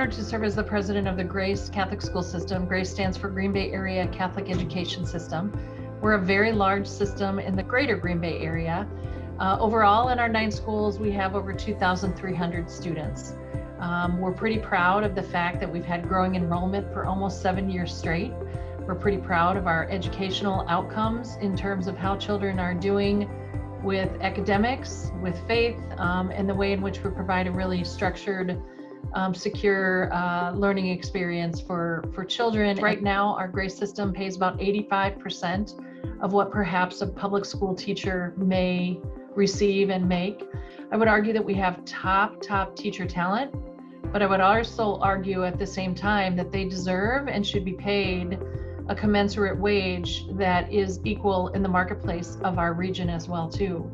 honored to serve as the president of the Grace Catholic School System. Grace stands for Green Bay Area Catholic Education System. We're a very large system in the greater Green Bay area. Overall, in our 9 schools, we have over 2,300 students. We're pretty proud of the fact that we've had growing enrollment for almost 7 years straight. We're pretty proud of our educational outcomes in terms of how children are doing with academics, with faith, and the way in which we provide a really structured, secure learning experience for children. Right now, our Grace system pays about 85% of what perhaps a public school teacher may receive and make. I would argue that we have top teacher talent, but I would also argue at the same time that they deserve and should be paid a commensurate wage that is equal in the marketplace of our region as well too.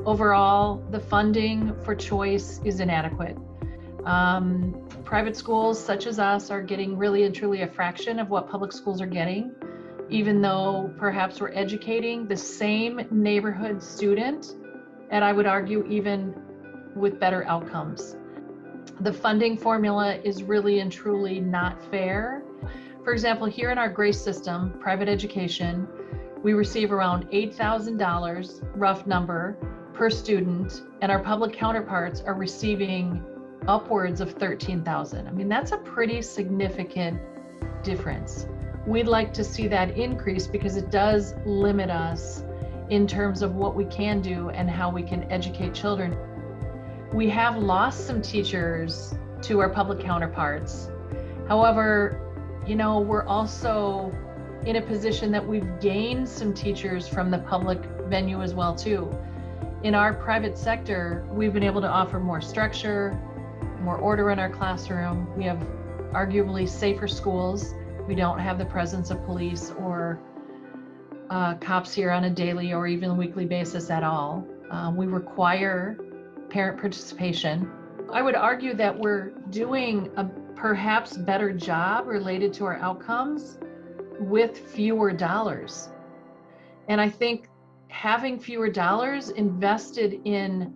Overall, the funding for choice is inadequate. Private schools such as us are getting really and truly a fraction of what public schools are getting, even though perhaps we're educating the same neighborhood student, and I would argue even with better outcomes. The funding formula is really and truly not fair. For example, here in our Grace system, private education, we receive around $8,000, rough number, per student, and our public counterparts are receiving upwards of $13,000. I mean, that's a pretty significant difference. We'd like to see that increase because it does limit us in terms of what we can do and how we can educate children. We have lost some teachers to our public counterparts. However, we're also in a position that we've gained some teachers from the public venue as well too. In our private sector, we've been able to offer more structure, more order in our classroom. We have arguably safer schools. We don't have the presence of police or cops here on a daily or even weekly basis at all. We require parent participation. I would argue that we're doing a perhaps better job related to our outcomes with fewer dollars. And I think having fewer dollars invested in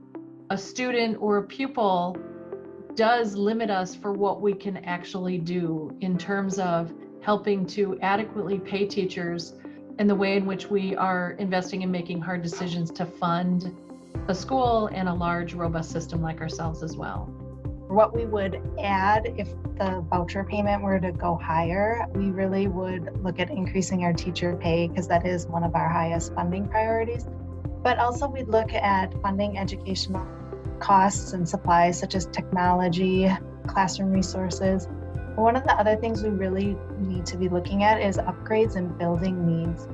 a student or a pupil does limit us for what we can actually do in terms of helping to adequately pay teachers and the way in which we are investing in making hard decisions to fund a school and a large, robust system like ourselves as well. What we would add if the voucher payment were to go higher, we really would look at increasing our teacher pay because that is one of our highest funding priorities. But also we'd look at funding educational costs and supplies such as technology, classroom resources. One of the other things we really need to be looking at is upgrades and building needs.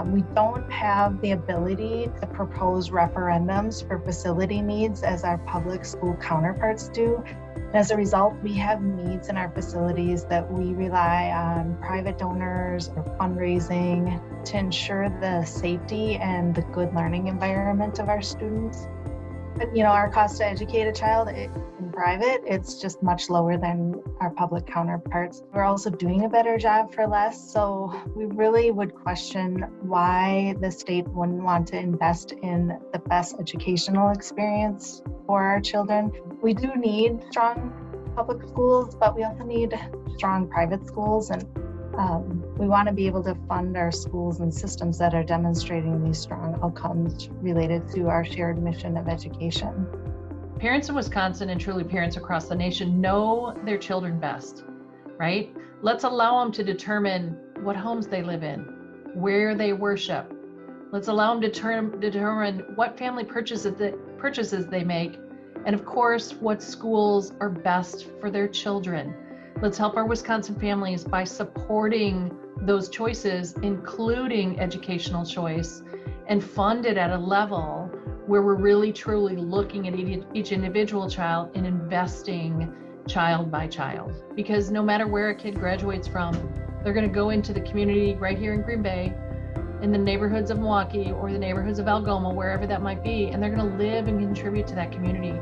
We don't have the ability to propose referendums for facility needs as our public school counterparts do. And as a result, we have needs in our facilities that we rely on private donors or fundraising to ensure the safety and the good learning environment of our students. But our cost to educate a child in private, it's just much lower than our public counterparts. We're also doing a better job for less. So we really would question why the state wouldn't want to invest in the best educational experience for our children. We do need strong public schools, but we also need strong private schools. And we want to be able to fund our schools and systems that are demonstrating these strong outcomes related to our shared mission of education. Parents in Wisconsin and truly parents across the nation know their children best, right? Let's allow them to determine what homes they live in, where they worship. Let's allow them to determine what family purchases they make, and of course, what schools are best for their children. Let's help our Wisconsin families by supporting those choices, including educational choice, and fund it at a level where we're really truly looking at each individual child and investing child by child. Because no matter where a kid graduates from, they're going to go into the community right here in Green Bay, in the neighborhoods of Milwaukee or the neighborhoods of Algoma, wherever that might be, and they're going to live and contribute to that community.